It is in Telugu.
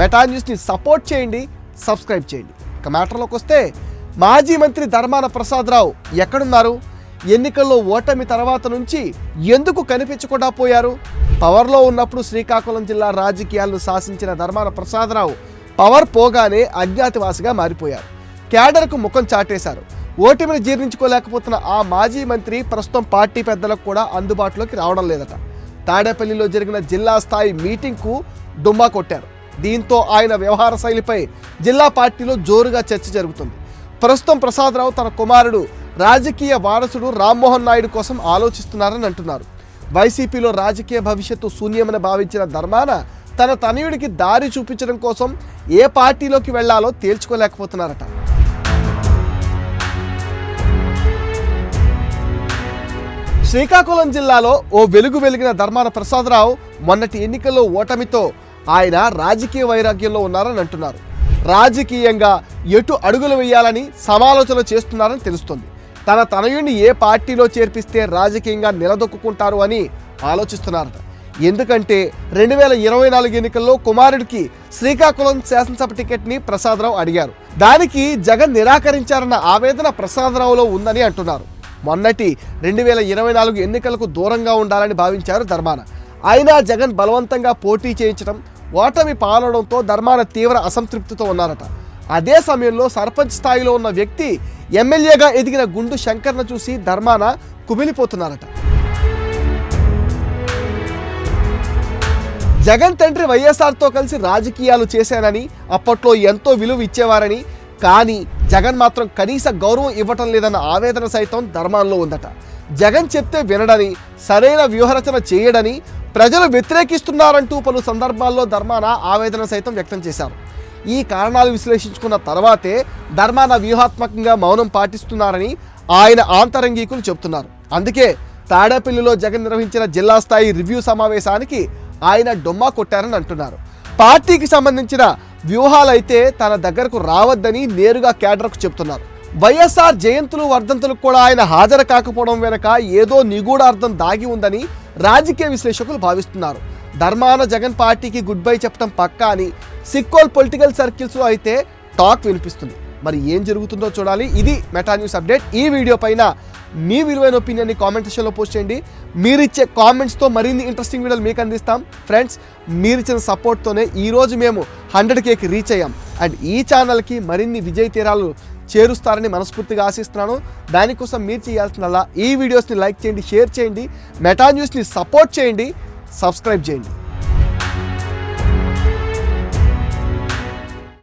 మెటా న్యూస్ని సపోర్ట్ చేయండి, సబ్స్క్రైబ్ చేయండి. ఇక మ్యాటర్లోకి వస్తే మాజీ మంత్రి ధర్మాన ప్రసాదరావు ఎక్కడున్నారు? ఎన్నికల్లో ఓటమి తర్వాత నుంచి ఎందుకు కనిపించకుండా పోయారు? పవర్లో ఉన్నప్పుడు శ్రీకాకుళం జిల్లా రాజకీయాలను శాసించిన ధర్మాన ప్రసాదరావు పవర్ పోగానే అజ్ఞాతవాసిగా మారిపోయారు. క్యాడర్కు ముఖం చాటేశారు. ఓటమిని జీర్ణించుకోలేకపోతున్న ఆ మాజీ మంత్రి ప్రస్తుతం పార్టీ పెద్దలకు కూడా అందుబాటులోకి రావడం లేదట. తాడేపల్లిలో జరిగిన జిల్లా స్థాయి మీటింగ్కు డుమ్మా కొట్టారు. దీంతో ఆయన వ్యవహార శైలిపై జిల్లా పార్టీలో జోరుగా చర్చ జరుగుతుంది. ప్రస్తుతం ప్రసాదరావు తన కుమారుడు రాజకీయ వారసుడు రామ్మోహన్ నాయుడు కోసం ఆలోచిస్తున్నారని అంటున్నారు. వైసీపీలో రాజకీయ భవిష్యత్తు శూన్యమని భావించిన ధర్మాన తన తనయుడికి దారి చూపించడం కోసం ఏ పార్టీలోకి వెళ్లాలో తేల్చుకోలేకపోతున్నారట. శ్రీకాకుళం జిల్లాలో ఓ వెలిగిన ధర్మాన ప్రసాదరావు మొన్నటి ఎన్నికల్లో ఓటమితో ఆయన రాజకీయ వైరాగ్యంలో ఉన్నారని అంటున్నారు. రాజకీయంగా ఎటు అడుగులు వేయాలని సమాలోచన చేస్తున్నారని తెలుస్తోంది. తన తనయుడిని ఏ పార్టీలో చేర్పిస్తే రాజకీయంగా నిలదొక్కుంటారు అని ఆలోచిస్తున్నారట. ఎందుకంటే 2024 ఎన్నికల్లో కుమారుడికి శ్రీకాకుళం శాసనసభ టికెట్ని ప్రసాదరావు అడిగారు. దానికి జగన్ నిరాకరించారన్న ఆవేదన ప్రసాదరావులో ఉందని అంటున్నారు. మొన్నటి 2024 ఎన్నికలకు దూరంగా ఉండాలని భావించారు ధర్మాన. అయినా జగన్ బలవంతంగా పోటీ చేయించడం, ఓటమి పాలవడంతో ధర్మాన తీవ్ర అసంతృప్తితో ఉన్నారట. అదే సమయంలో సర్పంచ్ స్థాయిలో ఉన్న వ్యక్తి ఎమ్మెల్యేగా ఎదిగిన గుండు శంకర్ను చూసి ధర్మాన కుమిలిపోతున్నారట. జగన్ తండ్రి వైఎస్ఆర్తో కలిసి రాజకీయాలు చేశానని, అప్పట్లో ఎంతో విలువ ఇచ్చేవారని, కానీ జగన్ మాత్రం కనీస గౌరవం ఇవ్వటం లేదన్న ఆవేదన సైతం ధర్మాల్లో ఉందట. జగన్ చెప్తే వినడని, సరైన వ్యూహరచన చేయడని ప్రజలు వ్యతిరేకిస్తున్నారంటూ పలు సందర్భాల్లో ధర్మాన ఆవేదన సైతం వ్యక్తం చేశారు. ఈ కారణాలు విశ్లేషించుకున్న తర్వాతే ధర్మాన వ్యూహాత్మకంగా మౌనం పాటిస్తున్నారని ఆయన ఆంతరంగికులు చెబుతున్నారు. అందుకే తాడేపల్లిలో జగన్ నిర్వహించిన జిల్లా స్థాయి రివ్యూ సమావేశానికి ఆయన డొమ్మా కొట్టారని అంటున్నారు. పార్టీకి సంబంధించిన వ్యూహాలైతే తన దగ్గరకు రావద్దని నేరుగా క్యాడర్కు చెప్తున్నారు. వైఎస్ఆర్ జయంతులు వర్ధంతులకు కూడా ఆయన హాజరు కాకపోవడం వెనక ఏదో నిగూఢార్థం దాగి ఉందని రాజకీయ విశ్లేషకులు భావిస్తున్నారు. ధర్మాన జగన్ పార్టీకి గుడ్ బై చెప్పడం పక్కా అని సిక్కోల్ పొలిటికల్ సర్కిల్స్లో అయితే టాక్ వినిపిస్తుంది. మరి ఏం జరుగుతుందో చూడాలి. ఇది మెటా న్యూస్ అప్డేట్. ఈ వీడియో పైన మీ విలువైన ఒపీనియన్ని కామెంట్ సెక్షన్లో పోస్ట్ చేయండి. మీరిచ్చే కామెంట్స్తో మరిన్ని ఇంట్రెస్టింగ్ వీడియోలు మీకు అందిస్తాం. ఫ్రెండ్స్, మీరిచ్చిన సపోర్ట్తోనే ఈరోజు మేము 100Kకి రీచ్ అయ్యాం. అండ్ ఈ ఛానల్కి మరిన్ని విజయ తీరాలు చేరుస్తారని మనస్ఫూర్తిగా ఆశిస్తున్నాను. దానికోసం మీరు చేయాల్సిందల్లా ఈ వీడియోస్ని లైక్ చేయండి, షేర్ చేయండి, మెటా న్యూస్ని సపోర్ట్ చేయండి, సబ్స్క్రైబ్ చేయండి.